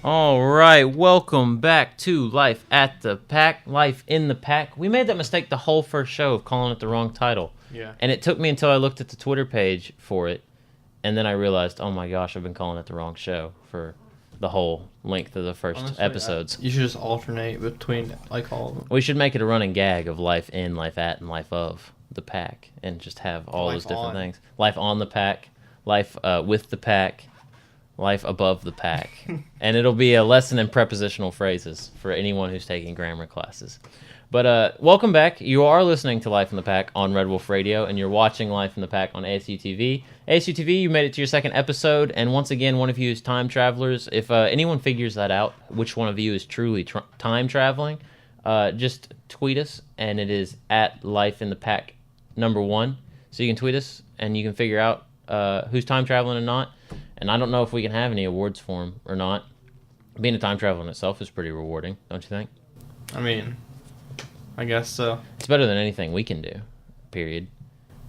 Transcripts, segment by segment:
All right, welcome back to Life at the Pack, Life in the Pack. We made that mistake the whole first show of calling it the wrong title. Yeah. And it took me until I looked at the Twitter page for it, and then I realized, oh my gosh, I've been calling it the wrong show for the whole length of the first Honestly, episodes. You should just alternate between like all of them. We should make it a running gag of Life in, Life at, and Life of the Pack, and just have all Life those different on. things. Life on the Pack, Life with the Pack, Life above the pack. And it'll be a lesson in prepositional phrases for anyone who's taking grammar classes. But welcome back. You are listening to Life in the Pack on Red Wolf Radio, and you're watching Life in the Pack on ASU-TV. ASU-TV, you made it to your second episode, and once again, one of you is time travelers. If anyone figures that out, which one of you is truly time traveling, just tweet us, and it is at Life in the Pack #1. So you can tweet us, and you can figure out who's time traveling and not. And I don't know if we can have any awards for him or not. Being a time traveler in itself is pretty rewarding, don't you think? I mean, I guess so. It's better than anything we can do, period.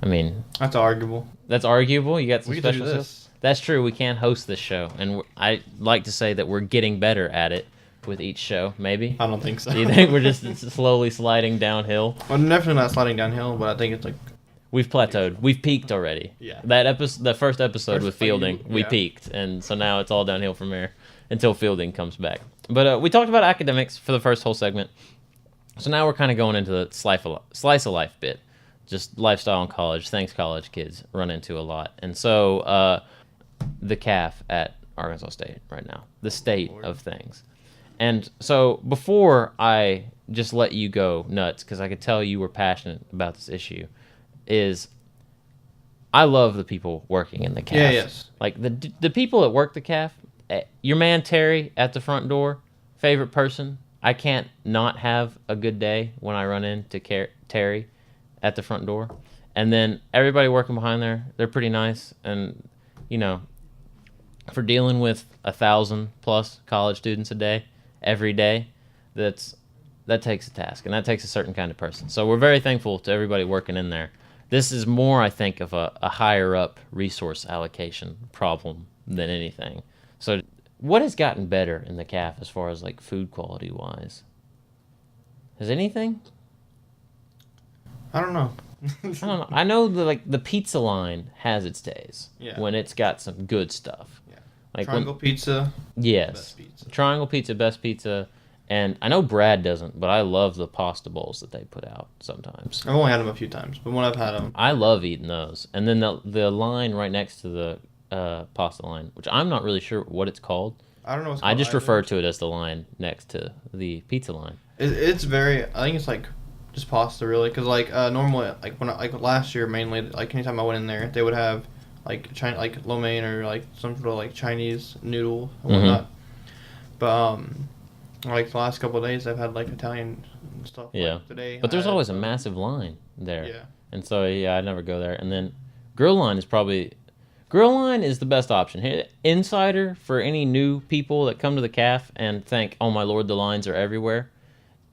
I mean... That's arguable. That's arguable? You got some We can do special this. skills? That's true, we can't host this show. And I like to say that we're getting better at it with each show, maybe? I don't think so. Do you think we're just slowly sliding downhill? Well, definitely not sliding downhill, but I think it's like... We've plateaued. We've peaked already. Yeah. That first episode First with Fielding, few, we yeah. peaked, and so now it's all downhill from there until Fielding comes back. But we talked about academics for the first whole segment, so now we're kind of going into the slice of life bit, just lifestyle in college, things college kids run into a lot, and so the CAF at Arkansas State right now, the state of things. And so before I just let you go nuts, because I could tell you were passionate about this issue, is I love the people working in the CAF. Yeah, yes. Like the people that work the CAF, your man Terry at the front door, favorite person. I can't not have a good day when I run into Terry at the front door. And then everybody working behind there, they're pretty nice. And, you know, for dealing with 1,000+ college students a day, every day, that takes a task. And that takes a certain kind of person. So we're very thankful to everybody working in there. This is more, I think, of a higher-up resource allocation problem than anything. So what has gotten better in the CAF as far as, like, food quality-wise? Has anything? I don't know. I don't know. I know the pizza line has its days when it's got some good stuff. Yeah. Like Triangle pizza. Yes. Best pizza. Triangle pizza, best pizza. And I know Brad doesn't, but I love the pasta bowls that they put out sometimes. I've only had them a few times, but when I've had them... I love eating those. And then the line right next to the pasta line, which I'm not really sure what it's called. I don't know what's I called just either. refer to it as the line next to the pizza line. It's very... I think it's like just pasta, really. Because, like, normally, like, last year, mainly, like, anytime I went in there, they would have, like, like lo mein or, like, some sort of, like, Chinese noodle and whatnot. But, like, the last couple of days, I've had, like, Italian and stuff. Yeah. Like today, But there's I had, always a massive line there. Yeah. And so, yeah, I never go there. And then grill line is the best option. Hey, insider for any new people that come to the CAF and think, oh my lord, the lines are everywhere.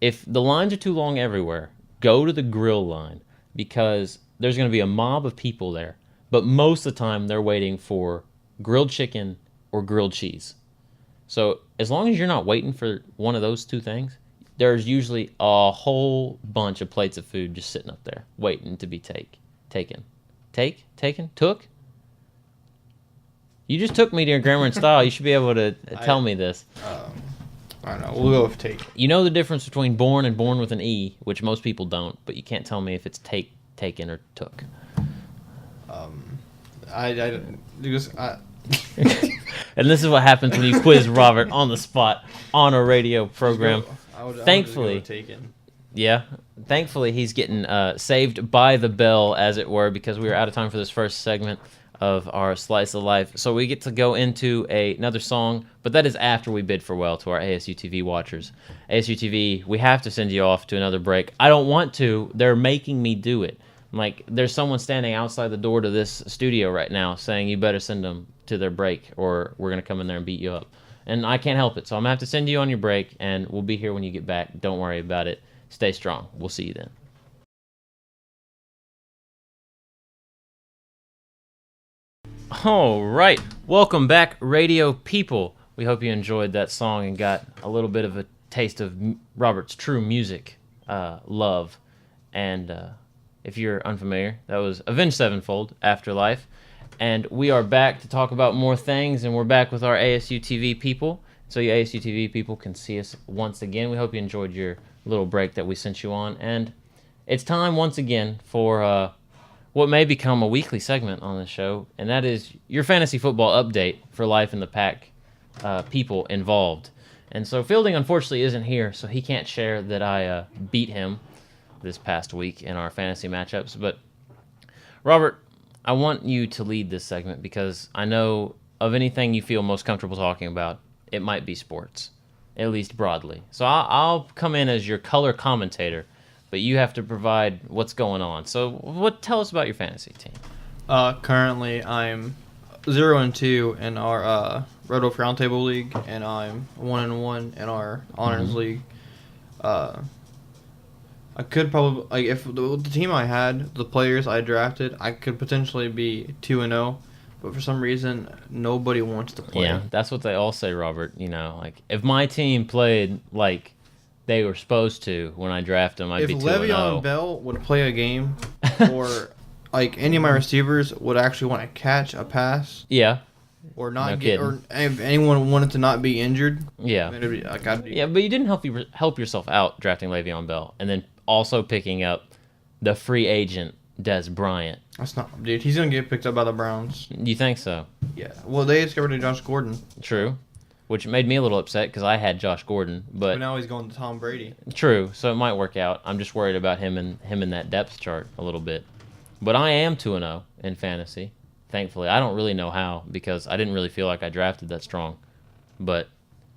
If the lines are too long everywhere, go to the grill line because there's going to be a mob of people there. But most of the time, they're waiting for grilled chicken or grilled cheese. So as long as you're not waiting for one of those two things, there's usually a whole bunch of plates of food just sitting up there waiting to be taken. Took? You just took me to grammar and style. You should be able to tell me this. I don't know. We'll go with take. You know the difference between born and born with an E, which most people don't, but you can't tell me if it's taken, or took. And this is what happens when you quiz Robert on the spot on a radio program. Thankfully, thankfully he's getting saved by the bell, as it were, because we were out of time for this first segment of our Slice of Life. So we get to go into another song, but that is after we bid farewell to our ASU-TV watchers. ASU-TV, we have to send you off to another break. I don't want to. They're making me do it. Like, there's someone standing outside the door to this studio right now saying you better send them to their break or we're going to come in there and beat you up. And I can't help it. So I'm going to have to send you on your break, and we'll be here when you get back. Don't worry about it. Stay strong. We'll see you then. All right. Welcome back, radio people. We hope you enjoyed that song and got a little bit of a taste of Robert's true music love. And if you're unfamiliar, that was Avenged Sevenfold, Afterlife. And we are back to talk about more things, and we're back with our ASU-TV people. So you ASU-TV people can see us once again. We hope you enjoyed your little break that we sent you on. And it's time once again for what may become a weekly segment on the show, and that is your fantasy football update for Life in the Pack people involved. And so Fielding, unfortunately, isn't here, so he can't share that I beat him this past week in our fantasy matchups. But, Robert, I want you to lead this segment because I know of anything you feel most comfortable talking about, it might be sports, at least broadly. So I'll come in as your color commentator, but you have to provide what's going on. So tell us about your fantasy team. Currently, I'm 0-2 in our Red Wolf Roundtable League, and I'm 1-1 in our Honors League. I could probably, like, if the team I had, the players I drafted, I could potentially be 2-0, but for some reason, nobody wants to play. Yeah, that's what they all say, Robert. You know, like, if my team played like they were supposed to when I draft them, I'd be 2-0. If Le'Veon Bell would play a game, or like any of my receivers would actually want to catch a pass, yeah, or not get, or if anyone wanted to not be injured, yeah, then it'd be, like, I'd be, yeah, but you didn't help yourself out drafting Le'Veon Bell, and then also picking up the free agent Des Bryant. That's not, dude. He's gonna get picked up by the Browns. You think so? Yeah. Well, they just got rid of Josh Gordon. True. Which made me a little upset because I had Josh Gordon, but now he's going to Tom Brady. True, so it might work out. I'm just worried about him in that depth chart a little bit. But I am 2-0 in fantasy. Thankfully, I don't really know how because I didn't really feel like I drafted that strong. But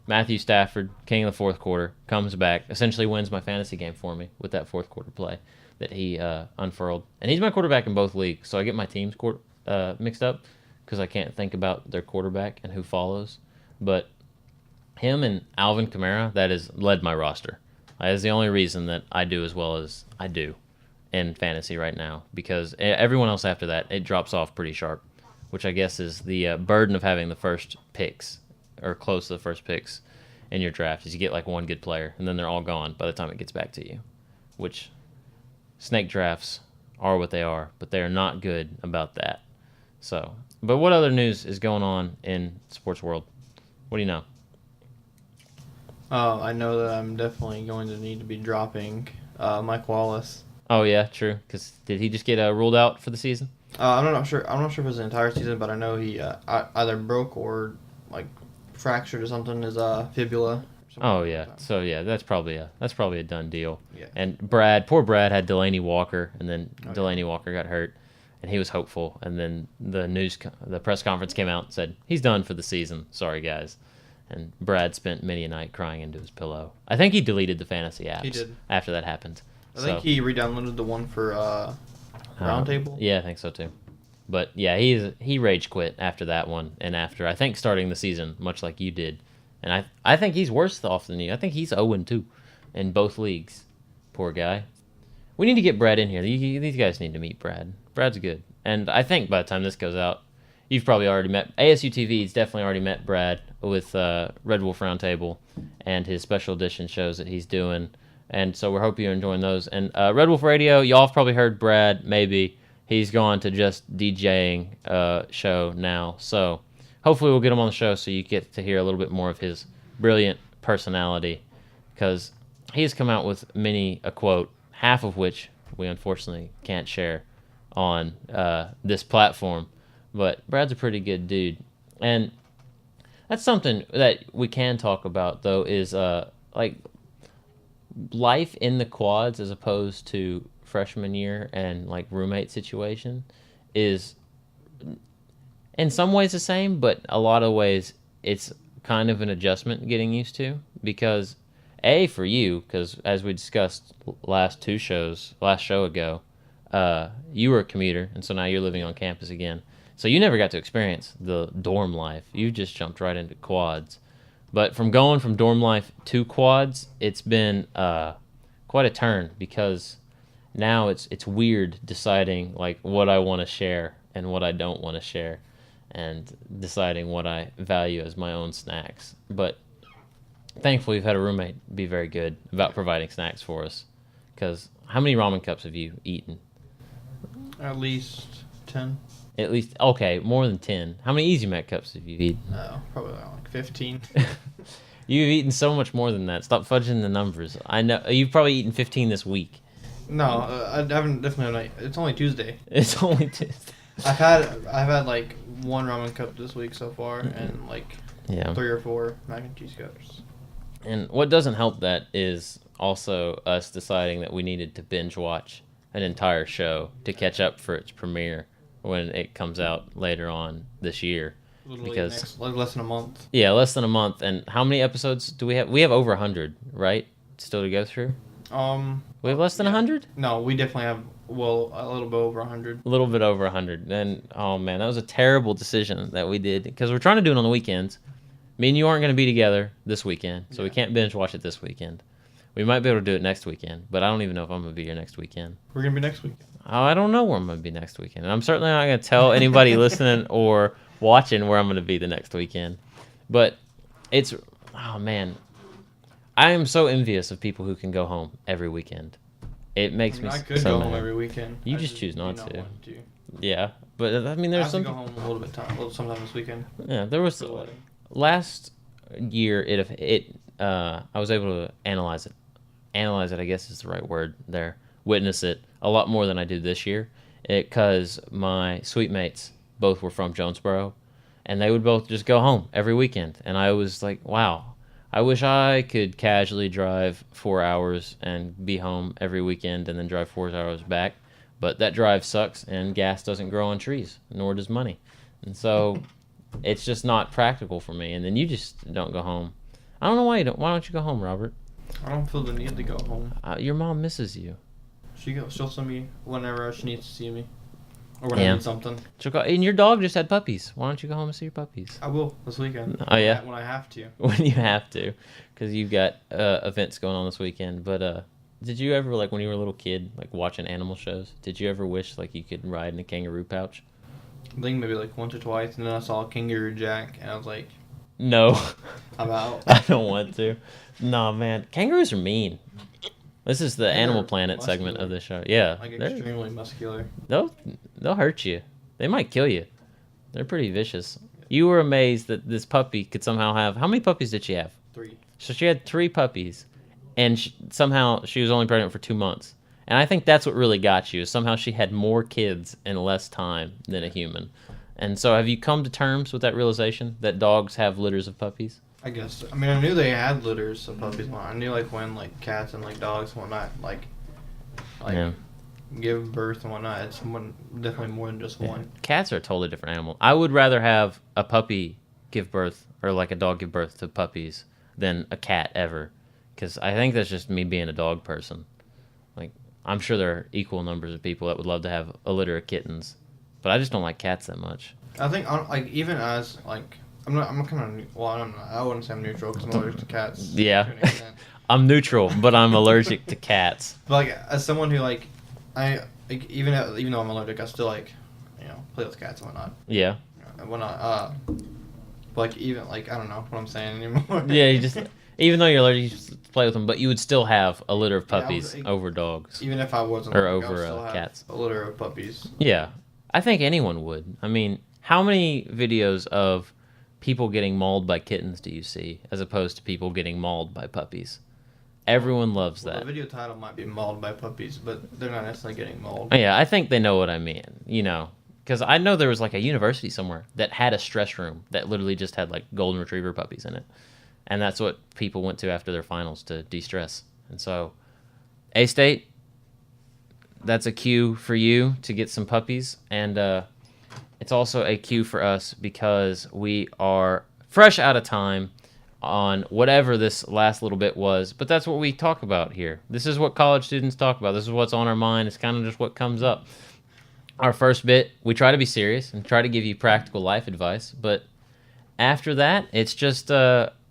Matthew Stafford, king of the fourth quarter, comes back, essentially wins my fantasy game for me with that fourth quarter play that he unfurled. And he's my quarterback in both leagues, so I get my teams mixed up because I can't think about their quarterback and who follows. But him and Alvin Kamara, that has led my roster. That is the only reason that I do as well as I do in fantasy right now, because everyone else after that, it drops off pretty sharp, which I guess is the burden of having the first picks, or close to the first picks in your draft, is you get like one good player, and then they're all gone by the time it gets back to you, which snake drafts are what they are, but they are not good about that. So, but what other news is going on in sports world? What do you know? I know that I'm definitely going to need to be dropping Mike Wallace. Oh yeah, true. Because did he just get ruled out for the season? I'm not sure. I'm not sure if it was the entire season, but I know he either broke or like fractured or something his fibula. Oh yeah. So yeah, that's probably a done deal. Yeah. And poor Brad had Delaney Walker, and then Delaney Walker got hurt, and he was hopeful, and then the press conference came out and said he's done for the season. Sorry guys. And Brad spent many a night crying into his pillow. I think he deleted the fantasy apps. He did. After that happened. I think he re-downloaded the one for Roundtable. Yeah, I think so too. But yeah, he rage quit after that one, and after I think starting the season, much like you did. And I think he's worse off than you. I think he's 0-2 in both leagues. Poor guy. We need to get Brad in here. These guys need to meet Brad. Brad's good. And I think by the time this goes out, you've probably already met ASU-TV's definitely already met Brad with Red Wolf Roundtable and his special edition shows that he's doing. And so we're hoping you're enjoying those. And Red Wolf Radio, y'all have probably heard Brad, maybe. He's gone to just DJing show now. So hopefully we'll get him on the show so you get to hear a little bit more of his brilliant personality. Because he has come out with a quote, half of which we unfortunately can't share on this platform. But Brad's a pretty good dude. And that's something that we can talk about, though, is like life in the quads as opposed to freshman year and like roommate situation is in some ways the same, but a lot of ways it's kind of an adjustment getting used to, because for you, because as we discussed last show ago, you were a commuter, and so now you're living on campus again. So you never got to experience the dorm life. You just jumped right into quads. But from going from dorm life to quads, it's been quite a turn, because now it's weird deciding like what I want to share and what I don't want to share. and deciding what I value as my own snacks. But thankfully, we've had a roommate be very good about providing snacks for us. Because how many ramen cups have you eaten? At least 10. At least, okay, more than 10. How many Easy Mac cups have you eaten? No, probably like 15. You've eaten so much more than that. Stop fudging the numbers. I know you've probably eaten 15 this week. No, I haven't. Definitely not. It's only Tuesday. It's only Tuesday. I've had like 1 ramen cup this week so far, and like 3 or 4 mac and cheese cups. And what doesn't help that is also us deciding that we needed to binge watch an entire show to catch up for its premiere when it comes out later on this year. Literally Because less than a month. Yeah, less than a month. And how many episodes do we have? We have over 100, right? Still to go through? We have less than 100? No, we definitely have, well, a little bit over 100. A little bit over 100. And, oh, man, that was a terrible decision that we did. Because we're trying to do it on the weekends. Me and you aren't going to be together this weekend, so we can't binge watch it this weekend. We might be able to do it next weekend, but I don't even know if I'm going to be here next weekend. We're going to be next weekend. Oh, I don't know where I'm going to be next weekend. And I'm certainly not going to tell anybody listening or watching where I'm going to be the next weekend. But it's, oh, man. I am so envious of people who can go home every weekend. It makes me so mad. I could go home every weekend. You just choose not to. Want to. Yeah, but I mean, there's some. I have to go home a little bit sometime this weekend. Yeah, there was last year. I was able to analyze it. Analyze it, I guess is the right word there. Witness it a lot more than I did this year, because my suite mates both were from Jonesboro, and they would both just go home every weekend, and I was like, wow. I wish I could casually drive 4 hours and be home every weekend and then drive 4 hours back. But that drive sucks, and gas doesn't grow on trees, nor does money. And so it's just not practical for me. And then you just don't go home. I don't know why you don't. Why don't you go home, Robert? I don't feel the need to go home. Your mom misses you. She'll send me whenever she needs to see me. Or when I need something. And your dog just had puppies. Why don't you go home and see your puppies? I will this weekend. Oh, yeah? When I have to. When you have to. Because you've got events going on this weekend. But did you ever, like when you were a little kid, like watching animal shows, did you ever wish like you could ride in a kangaroo pouch? I think maybe like once or twice. And then I saw Kangaroo Jack. And I was like, no. I'm out. I don't want to. No, man. Kangaroos are mean. This is the Animal Planet muscular segment of the show. Yeah. Like extremely muscular. They'll hurt you. They might kill you. They're pretty vicious. You were amazed that this puppy could somehow have... How many puppies did she have? 3. So she had 3 puppies, and somehow she was only pregnant for 2 months. And I think that's what really got you, is somehow she had more kids in less time than a human. And so have you come to terms with that realization, that dogs have litters of puppies? I guess. I mean, I knew they had litters of puppies. I knew like when like cats and like dogs and whatnot like give birth and whatnot. It's definitely more than just one. Cats are a totally different animal. I would rather have a puppy give birth, or like a dog give birth to puppies, than a cat ever. Because I think that's just me being a dog person. Like, I'm sure there are equal numbers of people that would love to have a litter of kittens. But I just don't like cats that much. I think like even as like... I'm kind of, well, I wouldn't say I'm neutral because I'm allergic to cats. Yeah. I'm neutral, but I'm allergic to cats. But, like, as someone who, like, even though I'm allergic, I still, like, play with cats and whatnot. Yeah. Whatnot, but, like, even, like, I don't know what I'm saying anymore. Yeah, you just, even though you're allergic, you just play with them, but you would still have a litter of puppies over dogs. Even if I wasn't or allergic, over I would still have cats. a litter of puppies. Yeah. I think anyone would. I mean, how many videos of people getting mauled by kittens do you see, as opposed to people getting mauled by puppies? Everyone loves that. The video title might be mauled by puppies, but they're not necessarily getting mauled. Yeah, I think they know what I mean, because I know there was like a university somewhere that had a stress room that literally just had like golden retriever puppies in it, and that's what people went to after their finals to de-stress. And so, A-State, that's a cue for you to get some puppies, and it's also a cue for us because we are fresh out of time on whatever this last little bit was, but that's what we talk about here. This is what college students talk about. This is what's on our mind. It's kind of just what comes up. Our first bit, we try to be serious and try to give you practical life advice, but after that, it's just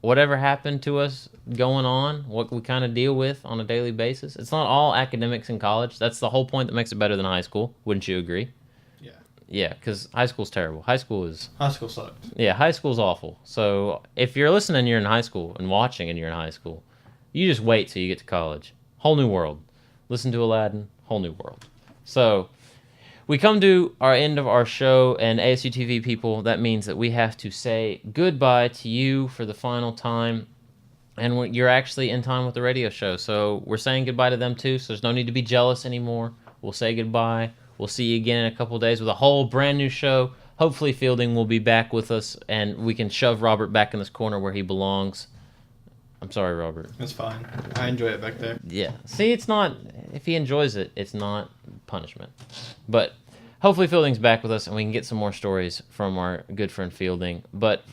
whatever happened to us going on, what we kind of deal with on a daily basis. It's not all academics in college. That's the whole point that makes it better than high school. Wouldn't you agree? Yeah, because high school's terrible. High school sucked. Yeah, high school's awful. So if you're listening, you're in high school, and watching, and you're in high school, you just wait till you get to college. Whole new world. Listen to Aladdin, whole new world. So we come to our end of our show, and ASU-TV people, that means that we have to say goodbye to you for the final time. And you're actually in time with the radio show, so we're saying goodbye to them too, so there's no need to be jealous anymore. We'll say goodbye. We'll see you again in a couple days with a whole brand new show. Hopefully Fielding will be back with us, and we can shove Robert back in this corner where he belongs. I'm sorry, Robert. It's fine. I enjoy it back there. Yeah. See, it's not, if he enjoys it, it's not punishment. But hopefully Fielding's back with us, and we can get some more stories from our good friend Fielding. But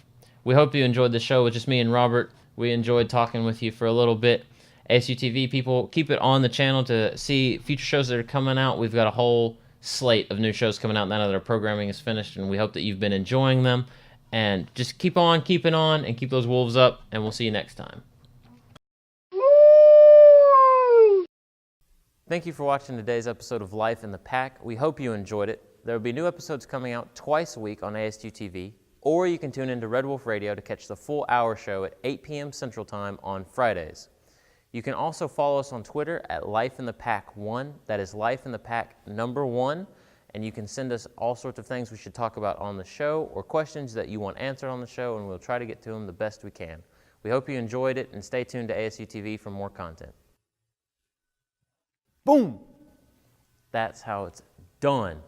we hope you enjoyed the show with just me and Robert. We enjoyed talking with you for a little bit. ASU-TV people, keep it on the channel to see future shows that are coming out. We've got a whole slate of new shows coming out now that our programming is finished, and we hope that you've been enjoying them. And just keep on keeping on and keep those wolves up, and we'll see you next time. Thank you for watching today's episode of Life in the Pack. We hope you enjoyed it. There will be new episodes coming out twice a week on ASU-TV, or you can tune into Red Wolf Radio to catch the full hour show at 8 p.m. Central Time on Fridays. You can also follow us on Twitter at Life in the Pack 1. That is Life in the Pack number 1. And you can send us all sorts of things we should talk about on the show or questions that you want answered on the show, and we'll try to get to them the best we can. We hope you enjoyed it, and stay tuned to ASU-TV for more content. Boom! That's how it's done.